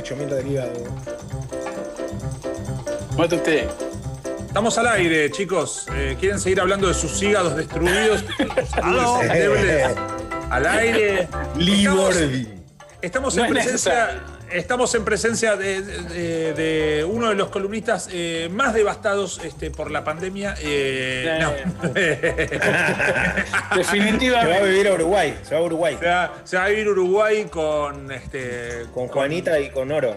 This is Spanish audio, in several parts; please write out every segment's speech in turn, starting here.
afichamiento del hígado. Mate usted. Estamos al aire, chicos. ¿Quieren seguir hablando de sus hígados destruidos? ¿Aló? Al aire. Libordi. Estamos No en es presencia de uno de los columnistas más devastados por la pandemia. Definitivamente. Se va a vivir a Uruguay. Se va a Uruguay. Se va a vivir a Uruguay con Con Juanita y con Oro.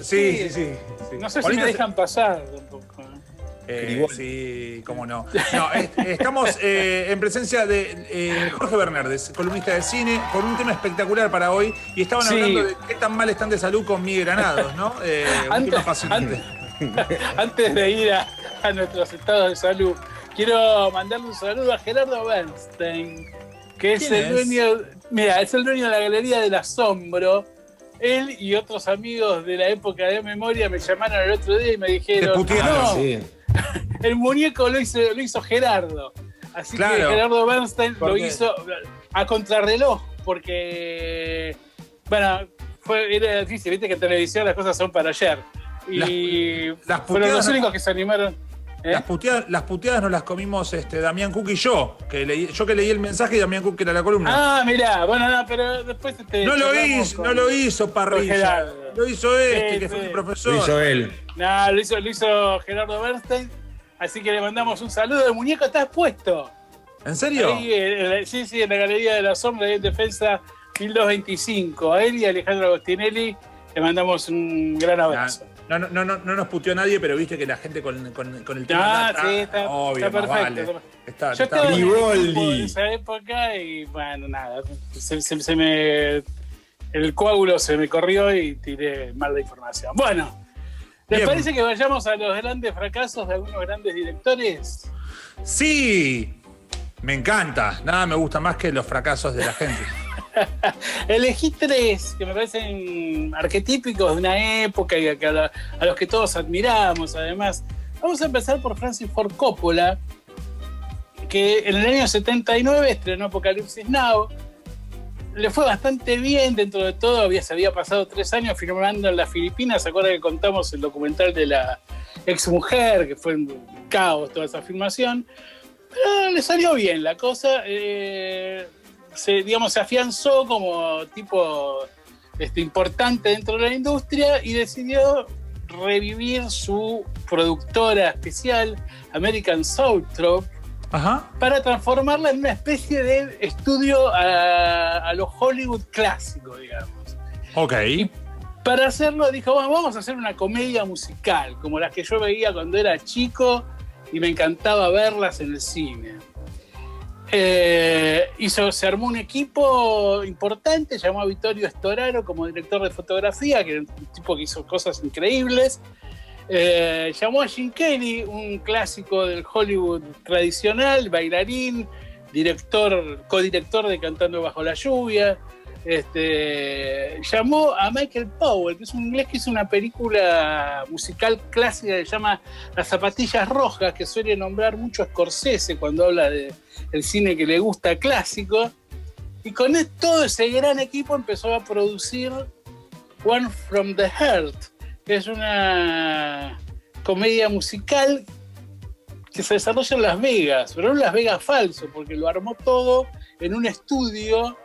Sí. No sé si Juanita me dejan pasar tampoco. Sí, cómo no. Estamos en presencia de Jorge Bernardes, columnista de cine, con un tema espectacular para hoy. Y estaban hablando de qué tan mal están de salud con Miguel Granados, ¿no? Un tema apasionante. Antes de ir a nuestros estados de salud, quiero mandarle un saludo a Gerardo Bernstein, que es el dueño. Mira, es el dueño de la Galería del Asombro. Él y otros amigos de la época de memoria me llamaron el otro día y me dijeron: no, Sí. el muñeco lo hizo Gerardo. Así que Gerardo Bernstein lo hizo a contrarreloj, porque, bueno, era difícil, viste que en televisión las cosas son para ayer. Y fueron los únicos que se animaron. Las puteadas nos las comimos Damián Cook y yo. Yo que leí el mensaje y Damián Cook que era la columna. Ah, mirá, bueno, no, pero después no lo hizo Parrilla. Lo hizo que fue mi profesor. Lo hizo él. No, lo hizo Gerardo Bernstein. Así que le mandamos un saludo. El muñeco está expuesto. ¿En serio? Ahí, sí, en la Galería de la Sombra de Defensa 1225. A él y a Alejandro Agostinelli le mandamos un gran abrazo. No nos puteó nadie, pero viste que la gente con el tema. Está perfecto. Vale. Yo estaba Liboldi. en esa época y bueno, nada. El coágulo se me corrió y tiré mal la información. Bueno. ¿Les parece que vayamos a los grandes fracasos de algunos grandes directores? Sí, me encanta. Nada me gusta más que los fracasos de la gente. Elegí 3 que me parecen arquetípicos de una época y a los que todos admiramos. Además, vamos a empezar por Francis Ford Coppola, que en el año 79 estrenó Apocalipsis Now. Le fue bastante bien dentro de todo, se había pasado 3 años filmando en las Filipinas. ¿Se acuerdan que contamos el documental de la exmujer, que fue un caos toda esa filmación? Pero le salió bien la cosa, se afianzó como tipo importante dentro de la industria y decidió revivir su productora especial, American Zoetrope, para transformarla en una especie de estudio a los Hollywood clásicos, digamos. Ok. Y para hacerlo dijo, bueno, vamos a hacer una comedia musical, como las que yo veía cuando era chico y me encantaba verlas en el cine. Se armó un equipo importante, llamó a Vittorio Storaro como director de fotografía, que era un tipo que hizo cosas increíbles. Llamó a Gene Kelly, un clásico del Hollywood tradicional, bailarín, codirector de Cantando Bajo la Lluvia. Llamó a Michael Powell, que es un inglés que hizo una película musical clásica que se llama Las Zapatillas Rojas, que suele nombrar mucho a Scorsese cuando habla del cine que le gusta clásico. Y con todo ese gran equipo empezó a producir One from the Heart, que es una comedia musical que se desarrolla en Las Vegas, pero en Las Vegas falso, porque lo armó todo en un estudio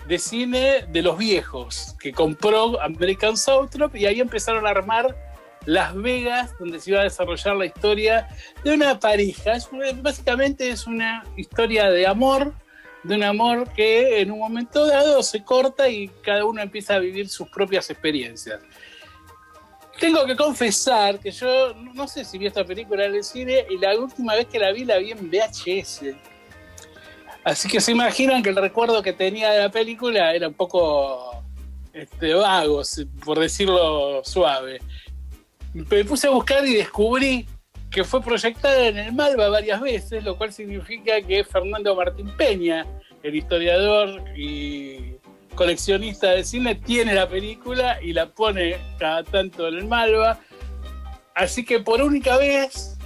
de cine de los viejos, que compró American Zoetrope, y ahí empezaron a armar Las Vegas, donde se iba a desarrollar la historia de una pareja. Básicamente es una historia de amor, de un amor que en un momento dado se corta y cada uno empieza a vivir sus propias experiencias. Tengo que confesar que yo no sé si vi esta película en el cine y la última vez que la vi en VHS. Así que se imaginan que el recuerdo que tenía de la película era un poco vago, por decirlo suave. Me puse a buscar y descubrí que fue proyectada en el Malva varias veces, lo cual significa que Fernando Martín Peña, el historiador y coleccionista de cine, tiene la película y la pone cada tanto en el Malva. Así que por única vez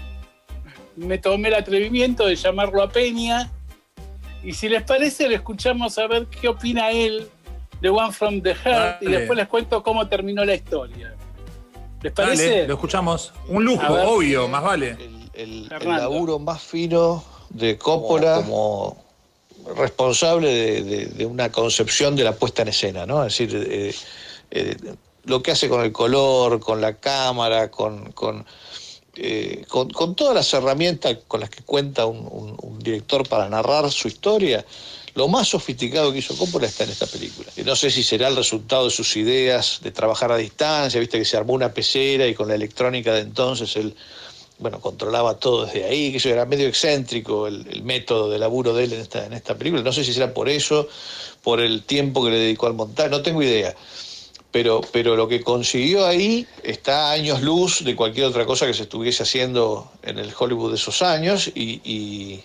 me tomé el atrevimiento de llamarlo a Peña, y si les parece lo escuchamos a ver qué opina él The One from the Heart, y Dale. después les cuento cómo terminó la historia. ¿Les parece? Dale, lo escuchamos. Un lujo, A ver. obvio, más vale. El Fernando. laburo más fino de Coppola como responsable de una concepción de la puesta en escena, ¿no? Es decir, lo que hace con el color, con la cámara, con todas las herramientas con las que cuenta un director para narrar su historia. Lo más sofisticado que hizo Coppola está en esta película. Y no sé si será el resultado de sus ideas de trabajar a distancia, viste que se armó una pecera y con la electrónica de entonces él, bueno, controlaba todo desde ahí, que eso era medio excéntrico el método de laburo de él en esta película. No sé si será por eso, por el tiempo que le dedicó al montaje, no tengo idea. Pero lo que consiguió ahí está a años luz de cualquier otra cosa que se estuviese haciendo en el Hollywood de esos años y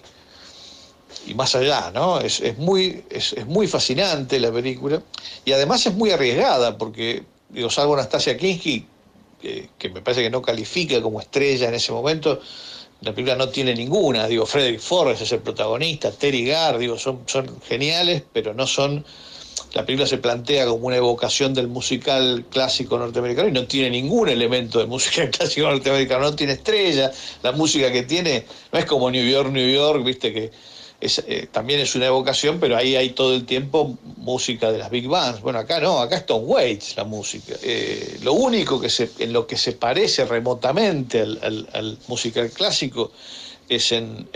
más allá, ¿no? Es muy fascinante la película y además es muy arriesgada porque, digo, salvo Anastasia Kinski, que me parece que no califica como estrella en ese momento, la película no tiene ninguna. Digo, Frederick Forrest es el protagonista, Terry Garr, digo, son geniales, pero no son... La película se plantea como una evocación del musical clásico norteamericano y no tiene ningún elemento de musical clásico norteamericano, no tiene estrella, la música que tiene no es como New York, viste que también es una evocación, pero ahí hay todo el tiempo música de las big bands. Bueno, acá no, acá es Tom Waits la música. Lo único en lo que se parece remotamente al musical clásico es en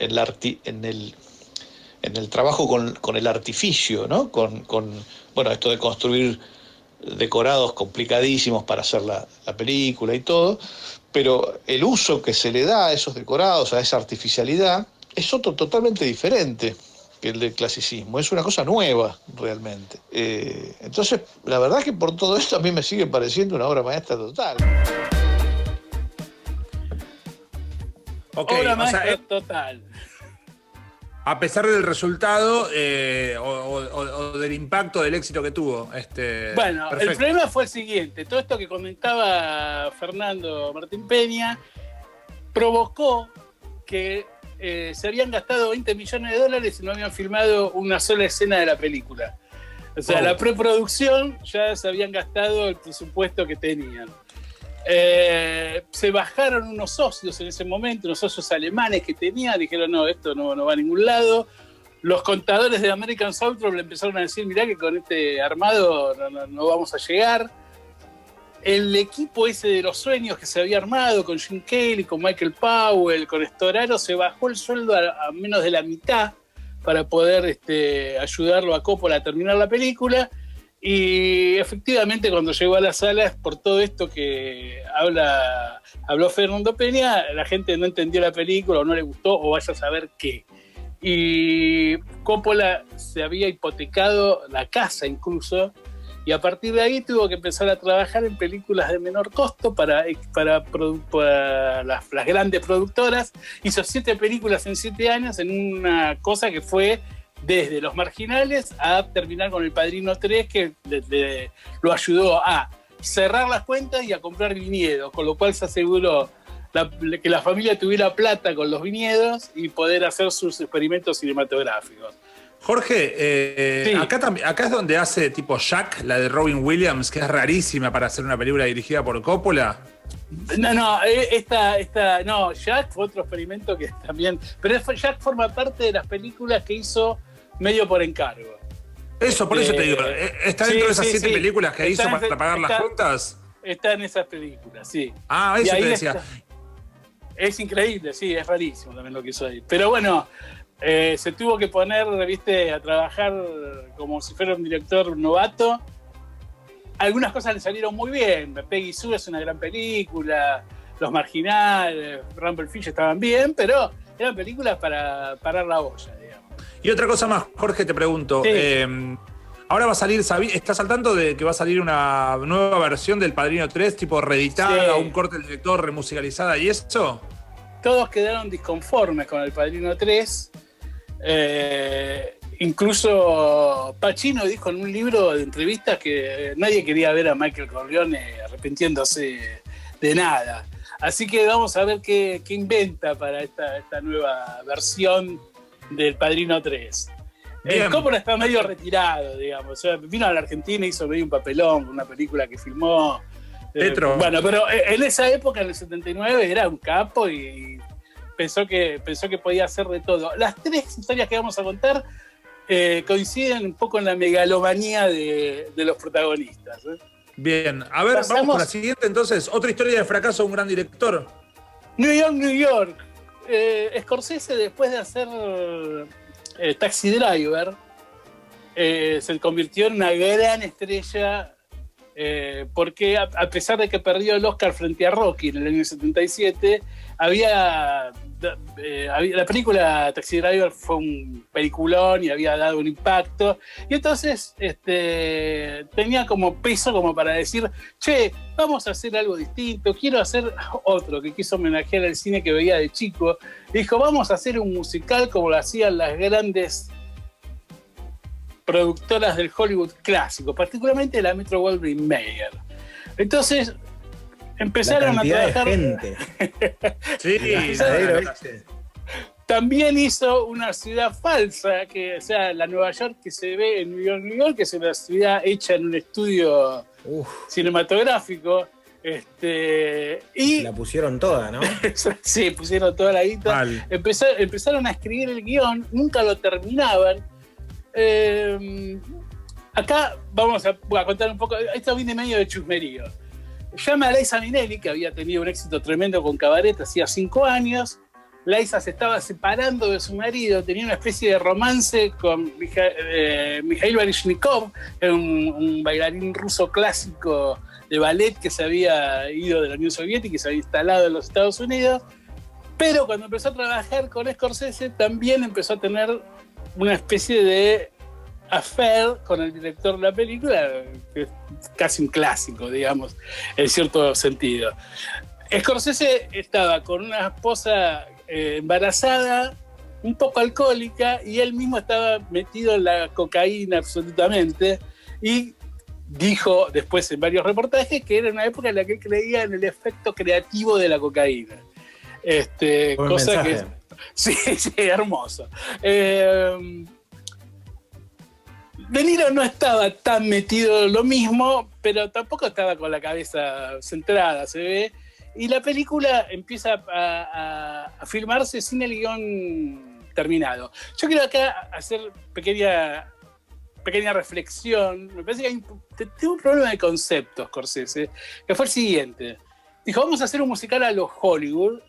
el trabajo con el artificio, ¿no? Bueno, esto de construir decorados complicadísimos para hacer la película y todo, pero el uso que se le da a esos decorados, a esa artificialidad, es otro totalmente diferente que el del clasicismo. Es una cosa nueva, realmente. Entonces, la verdad es que por todo esto a mí me sigue pareciendo una obra maestra total. Ok, Obra o maestra sea, total. a pesar del resultado o del impacto del éxito que tuvo. Bueno, perfecto. el problema fue el siguiente. Todo esto que comentaba Fernando Martín Peña provocó que se habían gastado $20 millones y no habían filmado una sola escena de la película. O sea, la preproducción ya se habían gastado el presupuesto que tenían. Se bajaron unos socios en ese momento, unos socios alemanes que tenían, dijeron, no, esto no va a ningún lado. Los contadores de American Southern le empezaron a decir, mirá que con este armado no vamos a llegar. El equipo ese de los sueños que se había armado con Jim Kelly, con Michael Powell, con Storaro, se bajó el sueldo a menos de la mitad para poder ayudarlo a Coppola a terminar la película. Y efectivamente cuando llegó a las salas, por todo esto que habló Fernando Peña, la gente no entendió la película o no le gustó o vaya a saber qué. Y Coppola se había hipotecado la casa incluso, y a partir de ahí tuvo que empezar a trabajar en películas de menor costo para las grandes productoras. Hizo 7 películas en 7 años en una cosa que fue desde Los Marginales a terminar con El Padrino 3, que lo ayudó a cerrar las cuentas y a comprar viñedos, con lo cual se aseguró que la familia tuviera plata con los viñedos y poder hacer sus experimentos cinematográficos. Jorge, Sí. acá es donde hace tipo Jack, la de Robin Williams, que es rarísima para hacer una película dirigida por Coppola. No, Jack fue otro experimento que también... Pero Jack forma parte de las películas que hizo medio por encargo. Eso, por eso te digo, ¿está dentro de esas 7 películas que hizo para pagar las cuentas? Está en esas películas, sí. Ah, Y eso ahí te decía. Es increíble, sí, es rarísimo también lo que hizo ahí. Pero bueno, se tuvo que poner, viste, a trabajar como si fuera un director novato. Algunas cosas le salieron muy bien. Peggy Sue es una gran película, Los Marginales, Rumblefish estaban bien, pero eran películas para parar la olla, digamos. Y otra cosa más, Jorge, te pregunto. Sí. Ahora va a salir, ¿estás al tanto de que va a salir una nueva versión del Padrino 3, tipo reeditada, Sí. un corte del director, remusicalizada y eso? Todos quedaron disconformes con El Padrino 3. Incluso Pacino dijo en un libro de entrevistas que nadie quería ver a Michael Corleone arrepintiéndose de nada. Así que vamos a ver qué inventa para esta nueva versión del Padrino 3. Bien. Coppola está medio retirado, digamos. O sea, vino a la Argentina y hizo medio un papelón con una película que filmó. Petro. Bueno, pero en esa época, en el 79, era un capo y pensó que podía hacer de todo. Las tres historias que vamos a contar coinciden un poco en la megalomanía de los protagonistas. Bien, a ver, vamos con la siguiente entonces. Otra historia de fracaso de un gran director. New York, New York. Scorsese, después de hacer Taxi Driver, se convirtió en una gran estrella porque a pesar de que perdió el Oscar frente a Rocky en el año 77, la película Taxi Driver fue un peliculón y había dado un impacto, y entonces tenía como peso como para decir, che, vamos a hacer algo distinto, quiero hacer otro, que quiso homenajear al cine que veía de chico. Dijo, vamos a hacer un musical como lo hacían las grandes productoras del Hollywood clásico, particularmente la Metro-Goldwyn-Mayer. Entonces empezaron a trabajar. Gente. Sí, También hizo una ciudad falsa, o sea, la Nueva York que se ve en New York, New York, que es una ciudad hecha en un estudio cinematográfico. Y la pusieron toda, ¿no? Sí, pusieron toda la guita. Empezaron a escribir el guión, nunca lo terminaban. Acá vamos a contar un poco. Esto viene medio de chusmerío. Llama a Liza Minnelli, que había tenido un éxito tremendo con Cabaret hacía 5 años. Liza se estaba separando de su marido, tenía una especie de romance con Mikhail Baryshnikov, un bailarín ruso clásico de ballet que se había ido de la Unión Soviética y se había instalado en los Estados Unidos. Pero cuando empezó a trabajar con Scorsese, también empezó a tener una especie de affair con el director de la película, que es casi un clásico, digamos, en cierto sentido. Scorsese estaba con una esposa embarazada, un poco alcohólica, y él mismo estaba metido en la cocaína absolutamente, y dijo después en varios reportajes que era una época en la que él creía en el efecto creativo de la cocaína. Cosa que sí, hermoso. De Niro no estaba tan metido en lo mismo, pero tampoco estaba con la cabeza centrada, se ve. Y la película empieza a filmarse sin el guión terminado. Yo quiero acá hacer pequeña reflexión. Me parece que tengo un problema de conceptos, Scorsese, que fue el siguiente. Dijo, vamos a hacer un musical a los Hollywood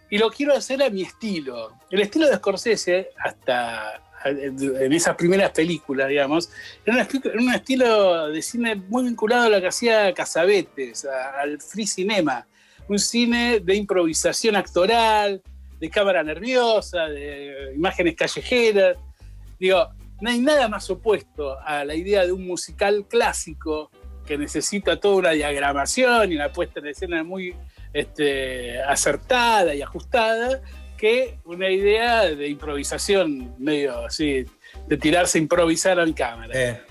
y lo quiero hacer a mi estilo. El estilo de Scorsese, hasta en esas primeras películas, digamos, era un estilo de cine muy vinculado a lo que hacía Cassavetes, al free cinema. Un cine de improvisación actoral, de cámara nerviosa, de imágenes callejeras. Digo, no hay nada más opuesto a la idea de un musical clásico que necesita toda una diagramación y una puesta en escena muy acertada y ajustada, que una idea de improvisación medio así, de tirarse a improvisar en cámara.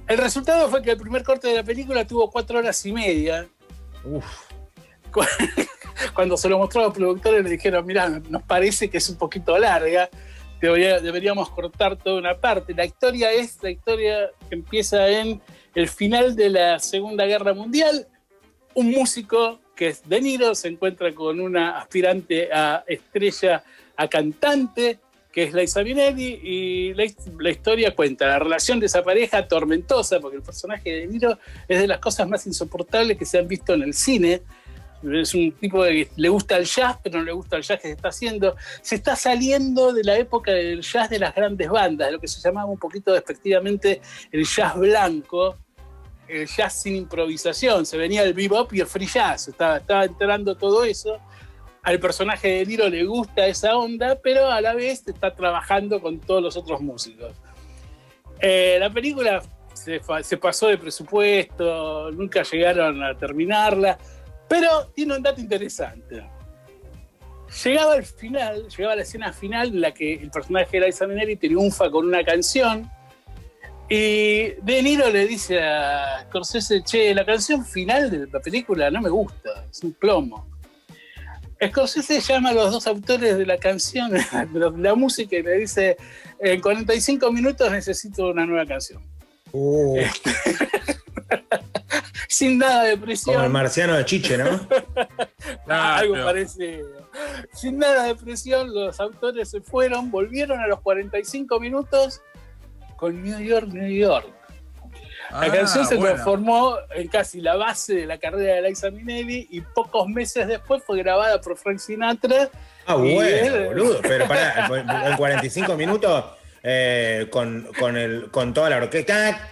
El resultado fue que el primer corte de la película tuvo 4 horas y media. Cuando se lo mostró a los productores le dijeron, mirá, nos parece que es un poquito larga, deberíamos cortar toda una parte. La historia que empieza en el final de la Segunda Guerra Mundial. Un músico que es De Niro se encuentra con una aspirante a estrella, a cantante, que es Liza Minnelli, y la historia cuenta la relación de esa pareja tormentosa, porque el personaje de De Niro es de las cosas más insoportables que se han visto en el cine. Es un tipo que le gusta el jazz, pero no le gusta el jazz que se está haciendo. Se está saliendo de la época del jazz de las grandes bandas, de lo que se llamaba un poquito despectivamente el jazz blanco, el jazz sin improvisación. Se venía el bebop y el free jazz, estaba entrando todo eso. Al personaje de Niro le gusta esa onda, pero a la vez está trabajando con todos los otros músicos. La película se pasó de presupuesto, nunca llegaron a terminarla, pero tiene un dato interesante. Llegaba la escena final en la que el personaje de Liza Minnelli triunfa con una canción, y De Niro le dice a Scorsese, che, la canción final de la película no me gusta, es un plomo. Scorsese llama a los dos autores de la canción, de la música, y le dice, en 45 minutos necesito una nueva canción. Sin nada de presión. Como el marciano de Chiche, ¿no? Algo parecido. Sin nada de presión, los autores se fueron, volvieron a los 45 minutos con New York, New York. La canción se transformó en casi la base de la carrera de Liza Minnelli y pocos meses después fue grabada por Frank Sinatra. Bueno, boludo. Pero pará, en 45 minutos con toda la orquesta.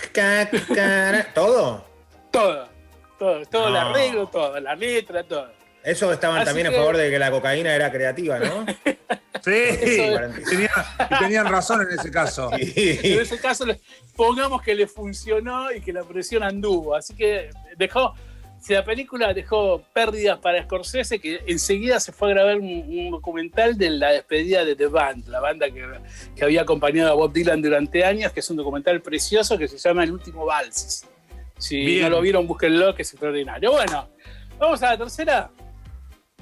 ¿Todo? Todo el arreglo, todo, la letra, todo. Eso estaban también a favor de que la cocaína era creativa, ¿no? Sí, tenían razón en ese caso. En ese caso, pongamos que le funcionó y que la presión anduvo. Así que la película dejó pérdidas para Scorsese, que enseguida se fue a grabar un documental de la despedida de The Band, la banda que había acompañado a Bob Dylan durante años, que es un documental precioso que se llama El Último Vals. Si no lo vieron, búsquenlo, que es extraordinario. Bueno, vamos a la tercera.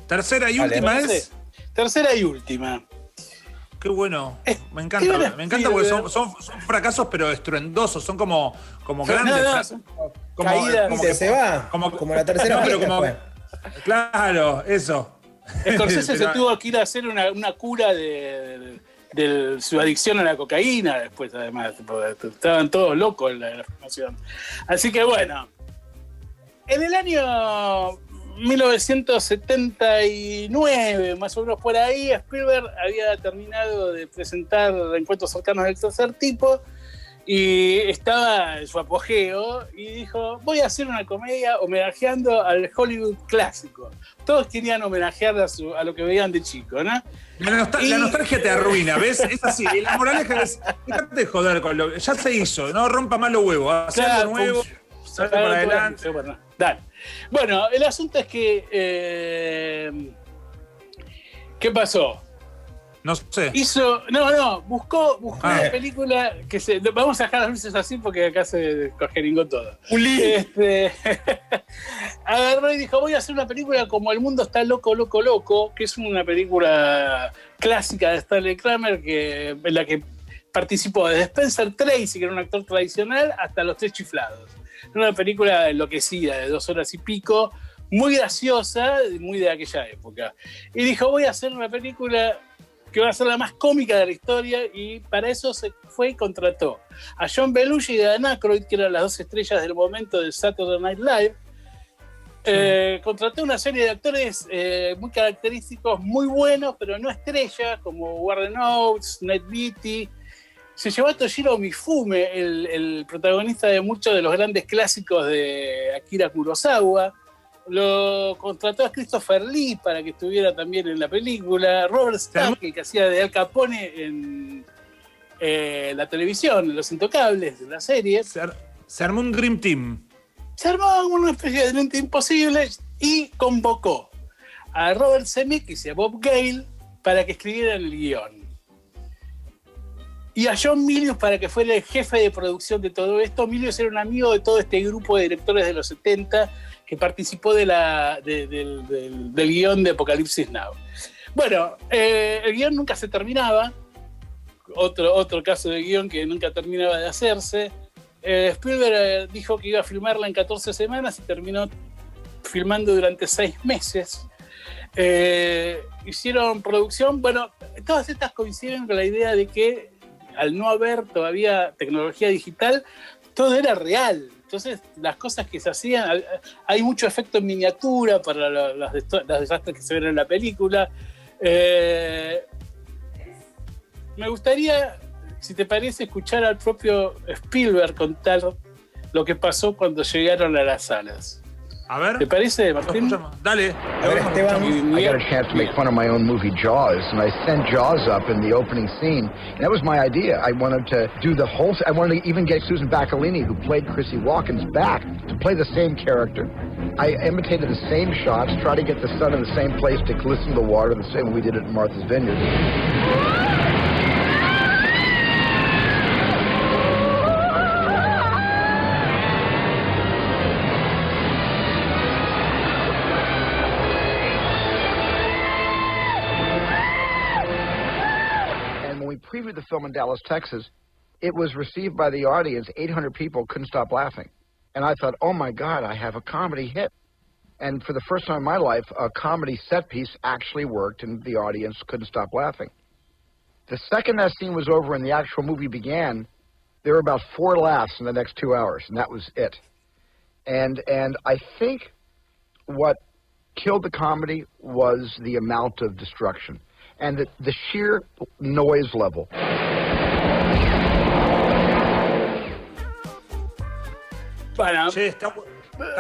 ¿Tercera y última es? Tercera y última. Qué bueno. Me encanta porque son fracasos, pero estruendosos. Son como grandes. Como caídas. Como que se va. Como la tercera. Pero claro, eso. Scorsese se tuvo que ir a hacer una cura de su adicción a la cocaína después, además. Estaban todos locos en la filmación. Así que bueno. En el año 1979, más o menos por ahí, Spielberg había terminado de presentar Encuentros cercanos del tercer tipo y estaba en su apogeo y dijo, voy a hacer una comedia homenajeando al Hollywood clásico. Todos querían homenajear a lo que veían de chico, ¿no? La nostalgia te arruina, ¿ves? Es así. La moraleja es, déjate de joder con lo que ya se hizo, no rompa más los huevos, hacer algo nuevo, sale para adelante. Dale. Bueno, el asunto es que... ¿qué pasó? No sé. Buscó una película que vamos a dejar las luces así porque acá se cojeringó todo. Agarró y dijo, voy a hacer una película como El mundo está loco, loco, loco, que es una película clásica de Stanley Kramer en la que participó desde Spencer Tracy, que era un actor tradicional, hasta Los Tres Chiflados. Una película enloquecida de 2 horas y pico, muy graciosa, muy de aquella época. Y dijo, voy a hacer una película que va a ser la más cómica de la historia, y para eso se fue y contrató a John Belushi y a Dan Aykroyd, que eran las 2 estrellas del momento de Saturday Night Live. Contrató una serie de actores muy característicos, muy buenos, pero no estrellas, como Warren Oates, Ned Beatty. Se llevó a Toshiro Mifune, el protagonista de muchos de los grandes clásicos de Akira Kurosawa. Lo contrató a Christopher Lee para que estuviera también en la película. Robert Stack, el que hacía de Al Capone en la televisión, en Los Intocables, de la serie. Se armó un Dream Team. Se armó una especie de Dream Team posible y convocó a Robert Zemeckis y a Bob Gale para que escribieran el guión. Y a John Milius para que fuera el jefe de producción de todo esto. Milius era un amigo de todo este grupo de directores de los 70 que participó del guión de Apocalipsis Now. Bueno, el guión nunca se terminaba. Otro caso de guión que nunca terminaba de hacerse. Spielberg dijo que iba a filmarla en 14 semanas y terminó filmando durante 6 meses. Hicieron producción. Bueno, todas estas coinciden con la idea de que al no haber todavía tecnología digital, todo era real. Entonces, las cosas que se hacían, hay mucho efecto en miniatura para los desastres que se ven en la película. Me gustaría, si te parece, escuchar al propio Spielberg contar lo que pasó cuando llegaron a las salas. A ver. ¿Te parece, Martín? Dale. A ver, Esteban. I got a chance to make fun of my own movie Jaws, and I sent Jaws up in the opening scene. And that was my idea. I wanted to do the whole. I wanted to even get Susan Baccalini, who played Chrissy Walken's, back to play the same character. I imitated the same shots, tried to get the sun in the same place to glisten the water, the same way we did it in Martha's Vineyard. previewed the film in Dallas, Texas. It was received by the audience. 800 people couldn't stop laughing. And I thought, oh, my God, I have a comedy hit. And for the first time in my life, a comedy set piece actually worked, and the audience couldn't stop laughing. The second that scene was over and the actual movie began, there were about 4 laughs in the next 2 hours, and that was it. And I think what killed the comedy was the amount of destruction and the sheer noise level. Bueno, Che, está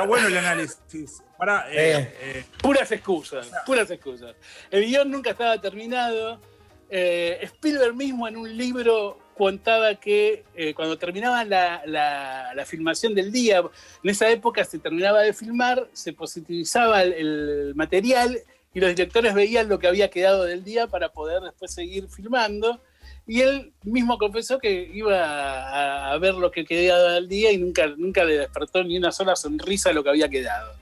bueno el análisis. puras excusas. El guión nunca estaba terminado. Spielberg mismo en un libro contaba que cuando terminaba la filmación del día, en esa época se terminaba de filmar, se positivizaba el material y los directores veían lo que había quedado del día para poder después seguir filmando. Y él mismo confesó que iba a ver lo que quedaba del día y nunca le despertó ni una sola sonrisa a lo que había quedado.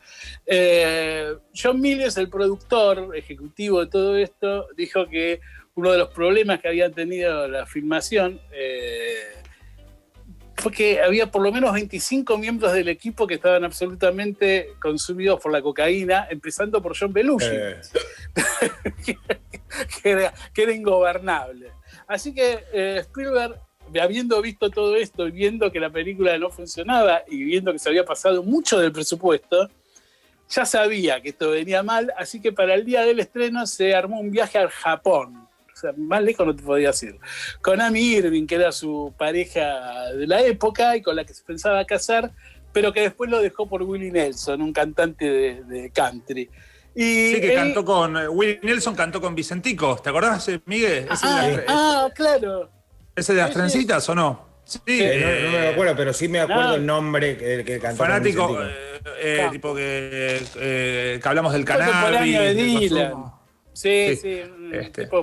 John Milius, el productor ejecutivo de todo esto, dijo que uno de los problemas que había tenido la filmación fue que había por lo menos 25 miembros del equipo que estaban absolutamente consumidos por la cocaína, empezando por John Belushi, que era ingobernable. Así que Spielberg, habiendo visto todo esto y viendo que la película no funcionaba y viendo que se había pasado mucho del presupuesto, ya sabía que esto venía mal, así que para el día del estreno se armó un viaje al Japón. O sea, más lejos no te podía ir. Con Amy Irving, que era su pareja de la época y con la que se pensaba casar, pero que después lo dejó por Willie Nelson, un cantante de country. Y sí, que cantó con Willie Nelson, cantó con Vicentico. ¿Te acordás, Miguel? Claro. ¿Ese de las trencitas o no? Sí, no me acuerdo, pero sí me acuerdo el nombre que cantó. Fanático, tipo que hablamos del cannabis. De Dylan. Sí. Tipo.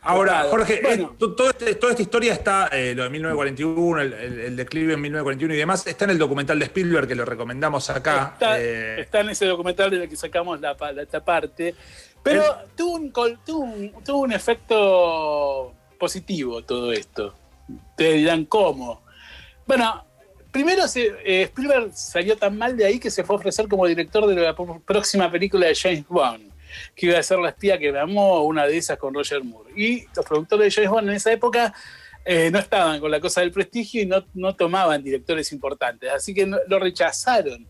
Ahora, Jorge, bueno, toda esta historia está, lo de 1941, el declive en 1941 y demás, está en el documental de Spielberg, que lo recomendamos acá. Está en ese documental de que sacamos esta parte. Pero tuvo un efecto positivo todo esto. Te dirán cómo. Bueno, primero Spielberg salió tan mal de ahí que se fue a ofrecer como director de la próxima película de James Bond, que iba a ser La espía que me amó, una de esas con Roger Moore. Y los productores de James Bond en esa época no estaban con la cosa del prestigio y no tomaban directores importantes, así que lo rechazaron.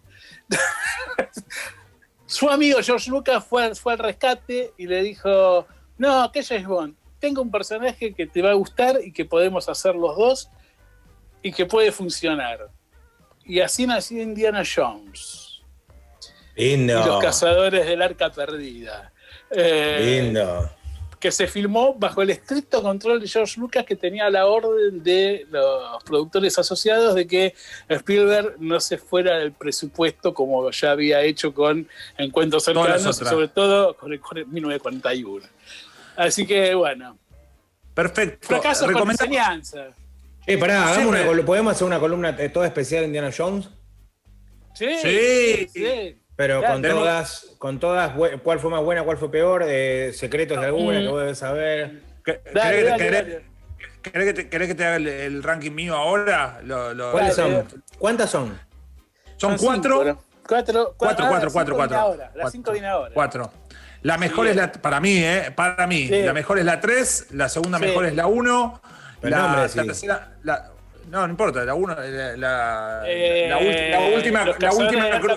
Su amigo George Lucas fue al rescate y le dijo: no, ¿qué James Bond? Tengo un personaje que te va a gustar y que podemos hacer los dos y que puede funcionar. Y así nació Indiana Jones. Lindo. Y los cazadores del arca perdida. Lindo. Que se filmó bajo el estricto control de George Lucas, que tenía la orden de los productores asociados de que Spielberg no se fuera del presupuesto como ya había hecho con Encuentros Cercanos, sobre todo con el 1941. Así que, bueno. Perfecto. Fracasos con enseñanza. ¿podemos hacer una columna toda especial de Indiana Jones? Sí. Pero claro, con todas, ¿cuál fue más buena, cuál fue peor? Secretos de alguna que vos debes saber. ¿Querés que te haga el ranking mío ahora? ¿Cuáles son? ¿Cuántas son? Son 4. 4. Las 5 viene ahora. 4. La mejor es la, para mí, la mejor es la 3, la segunda mejor es la 1, la tercera, no importa, la 1, la última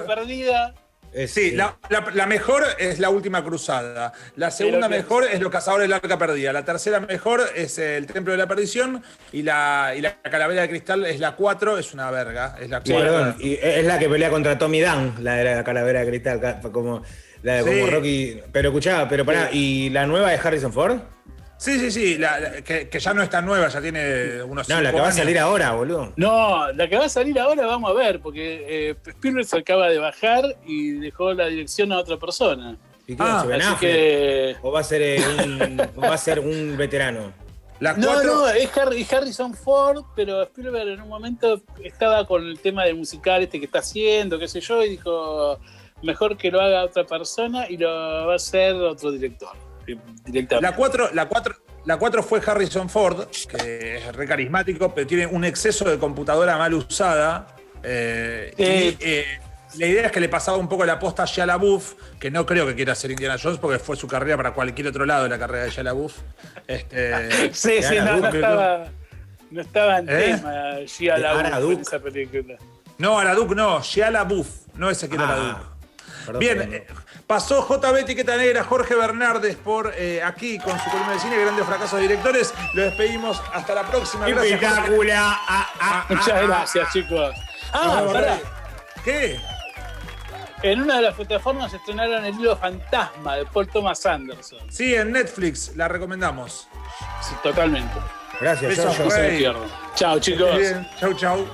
perdida. Sí, la mejor es La Última Cruzada. La segunda mejor es Los Cazadores del Arca Perdida. La tercera mejor es El Templo de la Perdición. Y la Calavera de Cristal es la 4, es una verga. Es la 4. Sí, perdón, y es la que pelea contra Tommy Dunn, la de la Calavera de Cristal, como Rocky. Pero escuchá, pará, ¿y la nueva de Harrison Ford? Sí, que ya no es tan nueva, ya tiene unos 5 años. No, la que va a salir ahora, boludo. No, la que va a salir ahora vamos a ver, porque Spielberg se acaba de bajar y dejó la dirección a otra persona. ¿Y qué así que... ¿O va a ser un veterano? No, es Harrison Ford, pero Spielberg en un momento estaba con el tema del musical que está haciendo, qué sé yo, y dijo, mejor que lo haga otra persona y lo va a hacer otro director. La 4 La 4 fue Harrison Ford, que es re carismático, pero tiene un exceso de computadora mal usada. La idea es que le pasaba un poco la posta a Shia LaBeouf, que no creo que quiera ser Indiana Jones, porque fue su carrera para cualquier otro lado, la carrera de Shia LaBeouf. Sí, no estaba en tema Shia LaBeouf en esa película. No, Araduc no, Shia LaBeouf, no ese que era Araduc. Bien, pasó JB Etiqueta Negra, Jorge Bernardes por aquí con su columna de cine, Grandes Fracasos de Directores. Lo despedimos, hasta la próxima. Espectacular. Muchas gracias, chicos. Pará. ¿Qué? En una de las plataformas estrenaron El Hilo Fantasma de Paul Thomas Anderson. Sí, en Netflix, la recomendamos. Sí, totalmente. Gracias, Besos, Jojo. No se me pierdan. Chao, chicos. Bien, chau, chau.